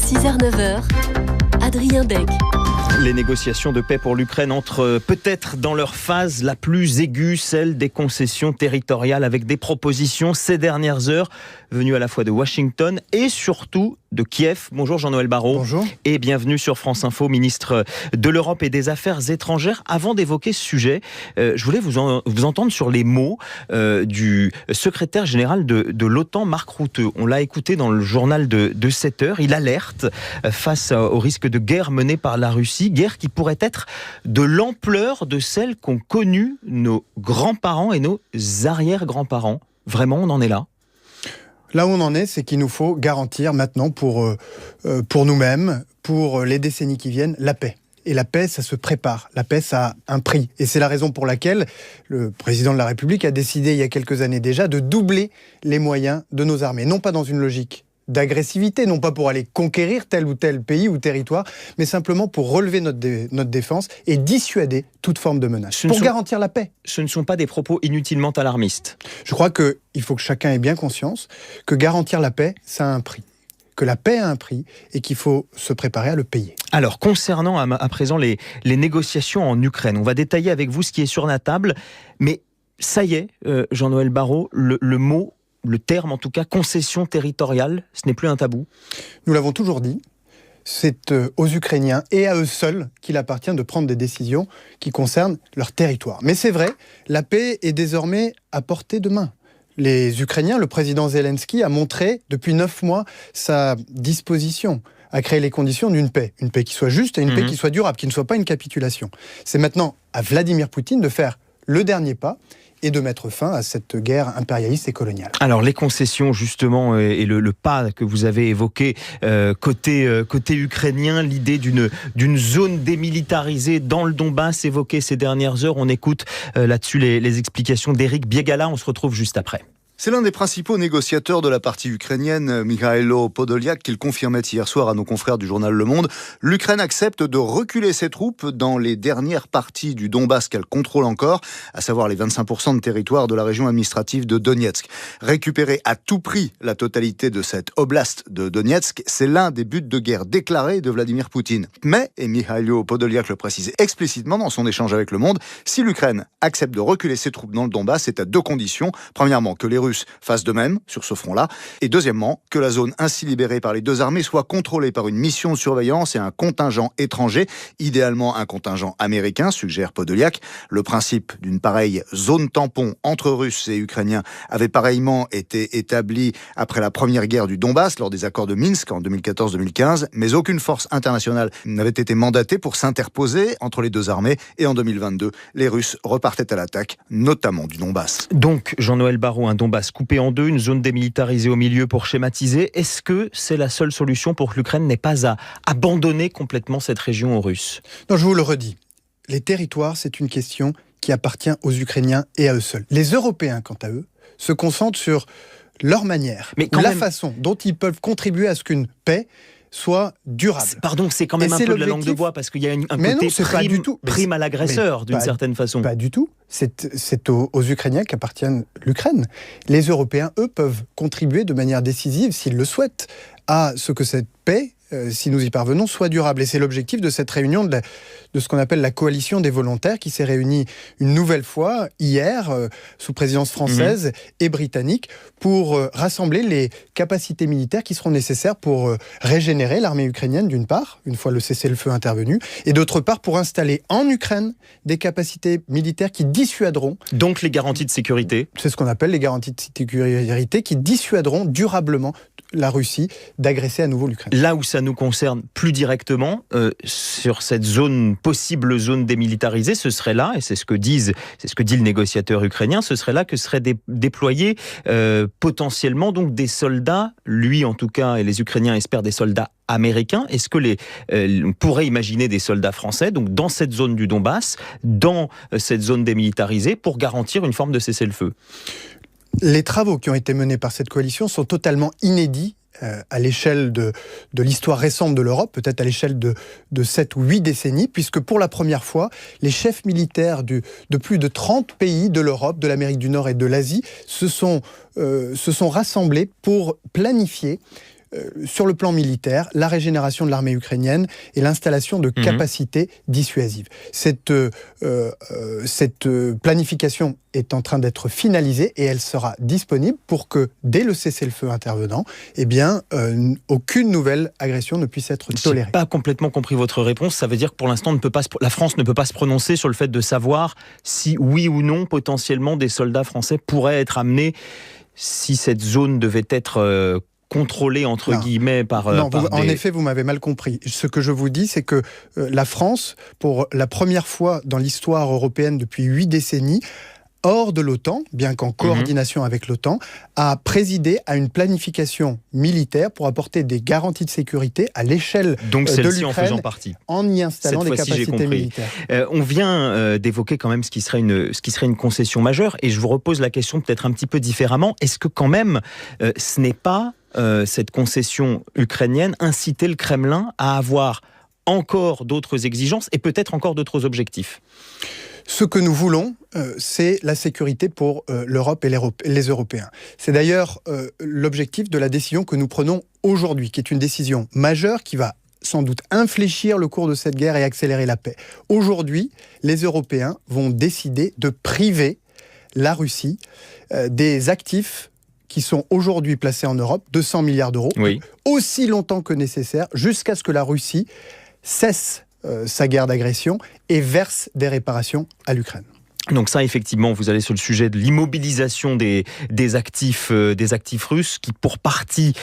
6h-9h, Adrien Dec. Les négociations de paix pour l'Ukraine entrent peut-être dans leur phase la plus aiguë, celle des concessions territoriales, avec des propositions ces dernières heures venues à la fois de Washington et surtout de Kiev. Bonjour Jean-Noël Barrot. Bonjour. Et bienvenue sur France Info, ministre de l'Europe et des Affaires étrangères. Avant d'évoquer ce sujet, je voulais vous entendre sur les mots du secrétaire général de l'OTAN, Mark Rutte. On l'a écouté dans le journal de 7 heures. Il alerte face au risque de guerre menée par la Russie, guerre qui pourrait être de l'ampleur de celle qu'ont connue nos grands-parents et nos arrière-grands-parents. Vraiment, on en est là ? Là où on en est, c'est qu'il nous faut garantir maintenant pour nous-mêmes, pour les décennies qui viennent, la paix. Et la paix, ça se prépare. La paix, ça a un prix. Et c'est la raison pour laquelle le président de la République a décidé, il y a quelques années déjà, de doubler les moyens de nos armées. Non pas dans une logique d'agressivité, non pas pour aller conquérir tel ou tel pays ou territoire, mais simplement pour relever notre défense et dissuader toute forme de menace, pour garantir la paix. Ce ne sont pas des propos inutilement alarmistes. Je crois qu'il faut que chacun ait bien conscience que garantir la paix, ça a un prix. Que la paix a un prix et qu'il faut se préparer à le payer. Alors, concernant à présent les négociations en Ukraine, on va détailler avec vous ce qui est sur la table, mais ça y est, Jean-Noël Barrot, le terme en tout cas, concession territoriale, ce n'est plus un tabou. Nous l'avons toujours dit, c'est aux Ukrainiens et à eux seuls qu'il appartient de prendre des décisions qui concernent leur territoire. Mais c'est vrai, la paix est désormais à portée de main. Les Ukrainiens, le président Zelensky a montré depuis 9 mois sa disposition à créer les conditions d'une paix. Une paix qui soit juste et une paix qui soit durable, qui ne soit pas une capitulation. C'est maintenant à Vladimir Poutine de faire le dernier pas et de mettre fin à cette guerre impérialiste et coloniale. Alors les concessions justement et le pas que vous avez évoqué côté ukrainien, l'idée d'une zone démilitarisée dans le Donbass évoquée ces dernières heures, on écoute là-dessus les explications d'Éric Biegala, on se retrouve juste après. C'est l'un des principaux négociateurs de la partie ukrainienne, Mikhailo Podolyak, qui le confirmait hier soir à nos confrères du journal Le Monde. L'Ukraine accepte de reculer ses troupes dans les dernières parties du Donbass qu'elle contrôle encore, à savoir les 25% de territoire de la région administrative de Donetsk. Récupérer à tout prix la totalité de cette oblast de Donetsk, c'est l'un des buts de guerre déclarés de Vladimir Poutine. Mais, et Mikhailo Podolyak le précise explicitement dans son échange avec Le Monde, si l'Ukraine accepte de reculer ses troupes dans le Donbass, c'est à 2 conditions. Premièrement, que les Russes fassent de même sur ce front-là. Et deuxièmement, que la zone ainsi libérée par les 2 armées soit contrôlée par une mission de surveillance et un contingent étranger, idéalement un contingent américain, suggère Podolyak. Le principe d'une pareille zone tampon entre Russes et Ukrainiens avait pareillement été établi après la première guerre du Donbass, lors des accords de Minsk en 2014-2015, mais aucune force internationale n'avait été mandatée pour s'interposer entre les 2 armées. Et en 2022, les Russes repartaient à l'attaque, notamment du Donbass. Donc, Jean-Noël Barrot, un Donbass coupé en 2, une zone démilitarisée au milieu pour schématiser. Est-ce que c'est la seule solution pour que l'Ukraine n'ait pas à abandonner complètement cette région aux Russes ? Non, je vous le redis. Les territoires, c'est une question qui appartient aux Ukrainiens et à eux seuls. Les Européens, quant à eux, se concentrent sur leur manière, la façon dont ils peuvent contribuer à ce qu'une paix soit durable. Pardon, c'est quand même un peu de la langue de bois, parce qu'il y a un côté prime à l'agresseur, d'une certaine façon. Pas du tout. C'est aux Ukrainiens qu'appartient l'Ukraine. Les Européens, eux, peuvent contribuer de manière décisive, s'ils le souhaitent, à ce que cette paix, si nous y parvenons, soit durable. Et c'est l'objectif de cette réunion de ce qu'on appelle la coalition des volontaires, qui s'est réunie une nouvelle fois hier, sous présidence française et britannique, pour rassembler les capacités militaires qui seront nécessaires pour régénérer l'armée ukrainienne, d'une part, une fois le cessez-le-feu intervenu, et d'autre part, pour installer en Ukraine des capacités militaires qui dissuaderont... Donc les garanties de sécurité. C'est ce qu'on appelle les garanties de sécurité, qui dissuaderont durablement la Russie d'agresser à nouveau l'Ukraine. Là où ça nous concerne plus directement, sur cette possible zone démilitarisée, ce serait là, et c'est ce que dit le négociateur ukrainien, ce serait là que seraient déployés potentiellement donc des soldats, lui en tout cas, et les Ukrainiens espèrent des soldats américains. Est-ce que on pourrait imaginer des soldats français donc dans cette zone du Donbass, dans cette zone démilitarisée, pour garantir une forme de cessez-le-feu ? Les travaux qui ont été menés par cette coalition sont totalement inédits à l'échelle de l'histoire récente de l'Europe, peut-être à l'échelle de 7 ou 8 décennies, puisque pour la première fois, les chefs militaires de plus de 30 pays de l'Europe, de l'Amérique du Nord et de l'Asie se sont rassemblés pour planifier sur le plan militaire, la régénération de l'armée ukrainienne et l'installation de capacités dissuasives. Cette planification est en train d'être finalisée et elle sera disponible pour que, dès le cessez-le-feu intervenant, aucune nouvelle agression ne puisse être tolérée. Je n'ai pas complètement compris votre réponse. Ça veut dire que pour l'instant, la France ne peut pas se prononcer sur le fait de savoir si, oui ou non, potentiellement, des soldats français pourraient être amenés si cette zone devait être contrôlée, entre guillemets, par... En effet, vous m'avez mal compris. Ce que je vous dis, c'est que la France, pour la première fois dans l'histoire européenne depuis 8 décennies, hors de l'OTAN, bien qu'en coordination avec l'OTAN, a présidé à une planification militaire pour apporter des garanties de sécurité à l'échelle de l'Ukraine en y installant des capacités militaires. On vient d'évoquer quand même ce qui serait une concession majeure, et je vous repose la question peut-être un petit peu différemment. Est-ce que quand même ce n'est pas cette concession ukrainienne inciter le Kremlin à avoir encore d'autres exigences et peut-être encore d'autres objectifs ? Ce que nous voulons, c'est la sécurité pour l'Europe et les Européens. C'est d'ailleurs l'objectif de la décision que nous prenons aujourd'hui, qui est une décision majeure qui va sans doute infléchir le cours de cette guerre et accélérer la paix. Aujourd'hui, les Européens vont décider de priver la Russie des actifs qui sont aujourd'hui placés en Europe, 200 milliards d'euros, aussi longtemps que nécessaire, jusqu'à ce que la Russie cesse sa guerre d'agression et verse des réparations à l'Ukraine. Donc ça, effectivement, vous allez sur le sujet de l'immobilisation des actifs russes qui, pour partie,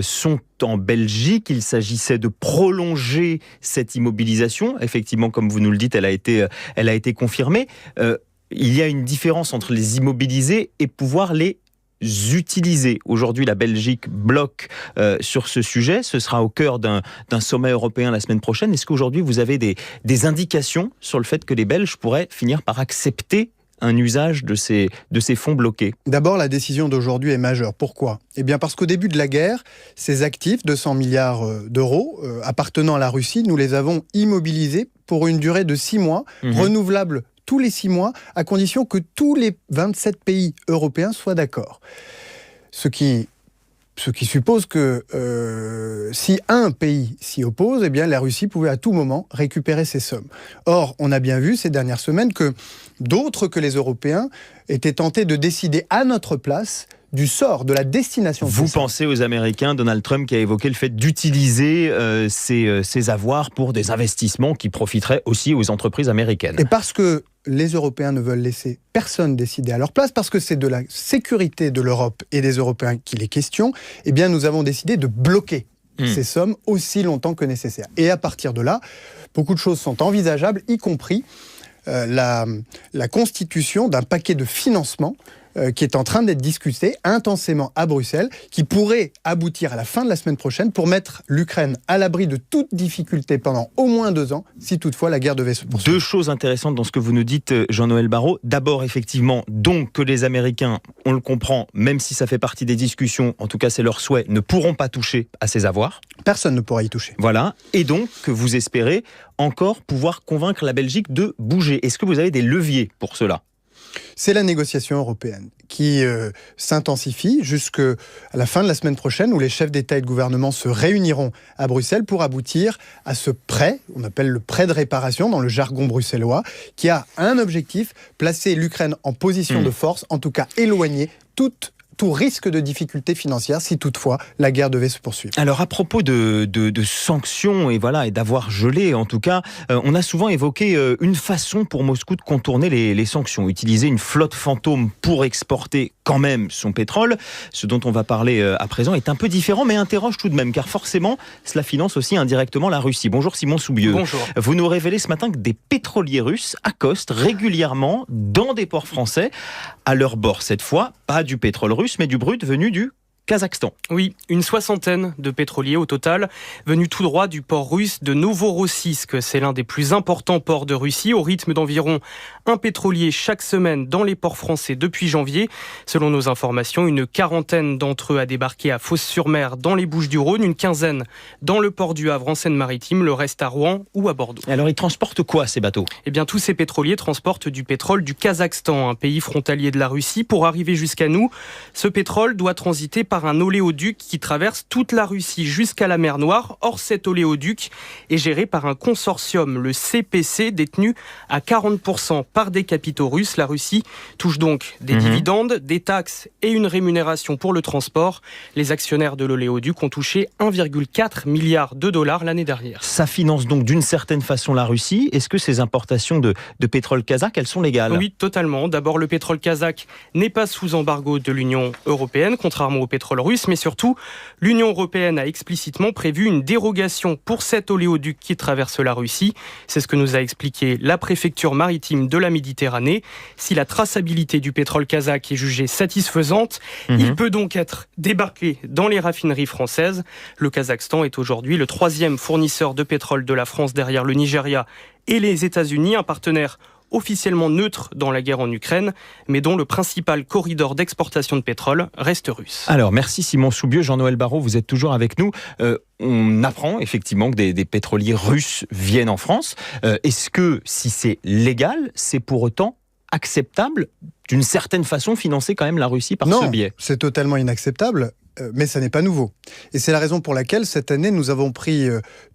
sont en Belgique. Il s'agissait de prolonger cette immobilisation. Effectivement, comme vous nous le dites, elle a été confirmée. Il y a une différence entre les immobiliser et pouvoir les utiliser. Aujourd'hui, la Belgique bloque sur ce sujet. Ce sera au cœur d'un sommet européen la semaine prochaine. Est-ce qu'aujourd'hui, vous avez des indications sur le fait que les Belges pourraient finir par accepter un usage de ces fonds bloqués ? D'abord, la décision d'aujourd'hui est majeure. Pourquoi ? Eh bien, parce qu'au début de la guerre, ces actifs, 200 milliards d'euros, appartenant à la Russie, nous les avons immobilisés pour une durée de 6 mois, renouvelable tous les 6 mois, à condition que tous les 27 pays européens soient d'accord. Ce qui suppose que si un pays s'y oppose, eh bien la Russie pouvait à tout moment récupérer ces sommes. Or, on a bien vu ces dernières semaines que d'autres que les Européens étaient tentés de décider à notre place du sort, de la destination. Vous pensez aux Américains, Donald Trump qui a évoqué le fait d'utiliser ces avoirs pour des investissements qui profiteraient aussi aux entreprises américaines. Et parce que les Européens ne veulent laisser personne décider à leur place, parce que c'est de la sécurité de l'Europe et des Européens qu'il est question, eh bien nous avons décidé de bloquer ces sommes aussi longtemps que nécessaire. Et à partir de là, beaucoup de choses sont envisageables, y compris la constitution d'un paquet de financement qui est en train d'être discuté intensément à Bruxelles, qui pourrait aboutir à la fin de la semaine prochaine pour mettre l'Ukraine à l'abri de toute difficulté pendant au moins 2 ans, si toutefois la guerre devait se poursuivre. 2 choses intéressantes dans ce que vous nous dites, Jean-Noël Barrot. D'abord, effectivement, donc que les Américains, on le comprend, même si ça fait partie des discussions, en tout cas c'est leur souhait, ne pourront pas toucher à ces avoirs. Personne ne pourra y toucher. Voilà, et donc que vous espérez encore pouvoir convaincre la Belgique de bouger. Est-ce que vous avez des leviers pour cela ? C'est la négociation européenne qui s'intensifie jusqu'à la fin de la semaine prochaine, où les chefs d'État et de gouvernement se réuniront à Bruxelles pour aboutir à ce prêt, on appelle le prêt de réparation dans le jargon bruxellois, qui a un objectif, placer l'Ukraine en position de force, en tout cas éloigner tout risque de difficulté financière si toutefois la guerre devait se poursuivre. Alors à propos de sanctions et d'avoir gelé, en tout cas, on a souvent évoqué une façon pour Moscou de contourner les sanctions, utiliser une flotte fantôme pour exporter quand même son pétrole. Ce dont on va parler à présent est un peu différent, mais interroge tout de même, car forcément, cela finance aussi indirectement la Russie. Bonjour Simon Soubieux. Bonjour. Vous nous révélez ce matin que des pétroliers russes accostent régulièrement dans des ports français, à leur bord cette fois, pas du pétrole russe, mais du brut venu du Kazakhstan. Oui, une 60aine de pétroliers au total, venus tout droit du port russe de Novorossiysk. C'est l'un des plus importants ports de Russie, au rythme d'environ un pétrolier chaque semaine dans les ports français depuis janvier. Selon nos informations, une 40aine d'entre eux a débarqué à Fos-sur-Mer dans les Bouches-du-Rhône, une 15aine dans le port du Havre en Seine-Maritime, le reste à Rouen ou à Bordeaux. Alors ils transportent quoi ces bateaux ? Eh bien tous ces pétroliers transportent du pétrole du Kazakhstan, un pays frontalier de la Russie. Pour arriver jusqu'à nous, ce pétrole doit transiter par par un oléoduc qui traverse toute la Russie jusqu'à la mer Noire. Or, cet oléoduc est géré par un consortium, le CPC, détenu à 40% par des capitaux russes. La Russie touche donc des dividendes, des taxes et une rémunération pour le transport. Les actionnaires de l'oléoduc ont touché 1,4 milliard de dollars l'année dernière. Ça finance donc d'une certaine façon la Russie. Est-ce que ces importations de pétrole kazakh, elles sont légales ? Oui, totalement. D'abord, le pétrole kazakh n'est pas sous embargo de l'Union européenne, contrairement au pétrole russe, mais surtout, l'Union européenne a explicitement prévu une dérogation pour cet oléoduc qui traverse la Russie. C'est ce que nous a expliqué la préfecture maritime de la Méditerranée. Si la traçabilité du pétrole kazakh est jugée satisfaisante, il peut donc être débarqué dans les raffineries françaises. Le Kazakhstan est aujourd'hui le 3e fournisseur de pétrole de la France derrière le Nigeria et les États-Unis, un partenaire officiellement neutre dans la guerre en Ukraine, mais dont le principal corridor d'exportation de pétrole reste russe. Alors, merci Simon Soubieux. Jean-Noël Barrot, vous êtes toujours avec nous. On apprend effectivement que des pétroliers russes viennent en France. Est-ce que, si c'est légal, c'est pour autant acceptable, d'une certaine façon, financer quand même la Russie par ce biais ? Non, c'est totalement inacceptable. Mais ça n'est pas nouveau. Et c'est la raison pour laquelle, cette année, nous avons pris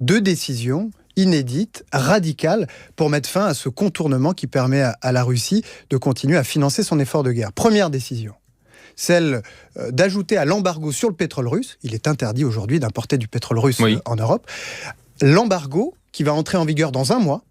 2 décisions inédite, radicale, pour mettre fin à ce contournement qui permet à la Russie de continuer à financer son effort de guerre. Première décision, celle d'ajouter à l'embargo sur le pétrole russe, il est interdit aujourd'hui d'importer du pétrole russe en Europe, l'embargo qui va entrer en vigueur dans un mois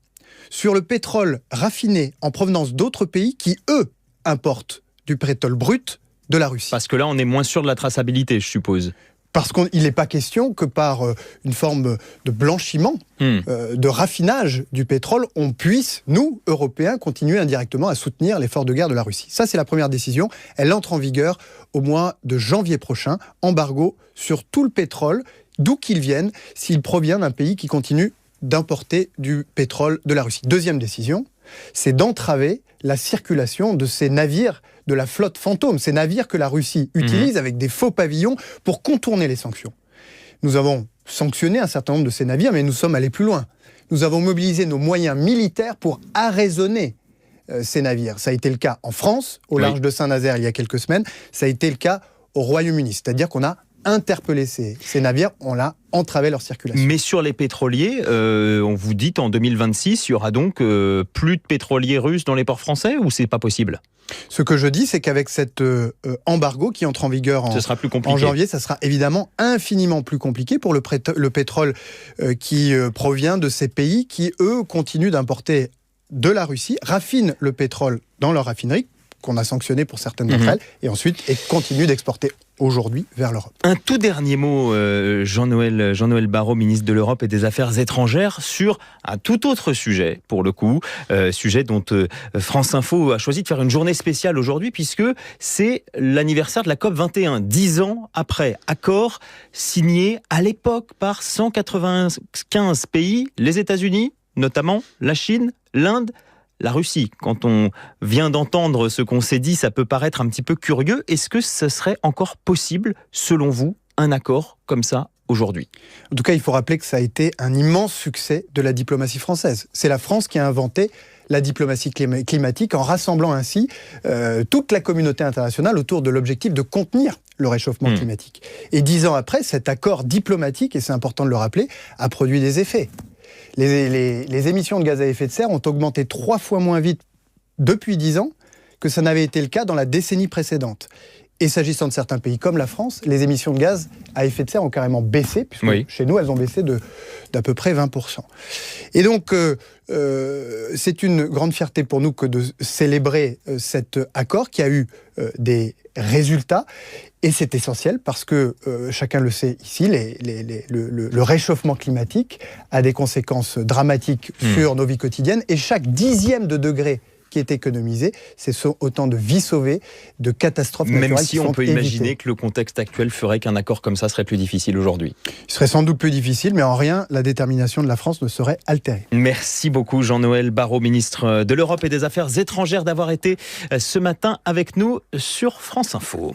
sur le pétrole raffiné en provenance d'autres pays qui, eux, importent du pétrole brut de la Russie. Parce que là, on est moins sûr de la traçabilité, je suppose. Parce qu'il n'est pas question que par une forme de blanchiment, de raffinage du pétrole, on puisse, nous, Européens, continuer indirectement à soutenir l'effort de guerre de la Russie. Ça, c'est la première décision. Elle entre en vigueur au mois de janvier prochain. Embargo sur tout le pétrole, d'où qu'il vienne, s'il provient d'un pays qui continue d'importer du pétrole de la Russie. Deuxième décision, c'est d'entraver la circulation de ces navires de la flotte fantôme, ces navires que la Russie utilise avec des faux pavillons pour contourner les sanctions. Nous avons sanctionné un certain nombre de ces navires, mais nous sommes allés plus loin. Nous avons mobilisé nos moyens militaires pour arraisonner ces navires. Ça a été le cas en France, au large de Saint-Nazaire il y a quelques semaines. Ça a été le cas au Royaume-Uni. C'est-à-dire qu'on a interpeller ces navires, on a entravé leur circulation. Mais sur les pétroliers, on vous dit en 2026, il y aura donc plus de pétroliers russes dans les ports français, ou c'est pas possible ? Ce que je dis, c'est qu'avec cet embargo qui entre en vigueur en janvier, ça sera évidemment infiniment plus compliqué pour le pétrole qui provient de ces pays qui, eux, continuent d'importer de la Russie, raffinent le pétrole dans leurs raffineries, qu'on a sanctionné pour certaines d'entre elles, et ensuite continuent d'exporter aujourd'hui vers l'Europe. Un tout dernier mot, Jean-Noël Barrot, ministre de l'Europe et des Affaires étrangères, sur un tout autre sujet, pour le coup, sujet dont France Info a choisi de faire une journée spéciale aujourd'hui, puisque c'est l'anniversaire de la COP 21, 10 ans après, accord signé à l'époque par 195 pays, les États-Unis, notamment la Chine, l'Inde, la Russie. Quand on vient d'entendre ce qu'on s'est dit, ça peut paraître un petit peu curieux. Est-ce que ce serait encore possible, selon vous, un accord comme ça aujourd'hui ? En tout cas, il faut rappeler que ça a été un immense succès de la diplomatie française. C'est la France qui a inventé la diplomatie climatique en rassemblant ainsi toute la communauté internationale autour de l'objectif de contenir le réchauffement climatique. Et 10 ans après, cet accord diplomatique, et c'est important de le rappeler, a produit des effets. Les émissions de gaz à effet de serre ont augmenté 3 fois moins vite depuis 10 ans que ça n'avait été le cas dans la décennie précédente. Et s'agissant de certains pays comme la France, les émissions de gaz à effet de serre ont carrément baissé, puisque chez nous, elles ont baissé d'à peu près 20%. Et donc, c'est une grande fierté pour nous que de célébrer cet accord qui a eu des résultats. Et c'est essentiel parce que, chacun le sait ici, le réchauffement climatique a des conséquences dramatiques sur nos vies quotidiennes. Et chaque 10e de degré qui est économisé, c'est autant de vies sauvées, de catastrophes naturelles. Même si on peut imaginer que le contexte actuel ferait qu'un accord comme ça serait plus difficile aujourd'hui. Il serait sans doute plus difficile, mais en rien, la détermination de la France ne serait altérée. Merci beaucoup Jean-Noël Barrot, ministre de l'Europe et des Affaires étrangères, d'avoir été ce matin avec nous sur France Info.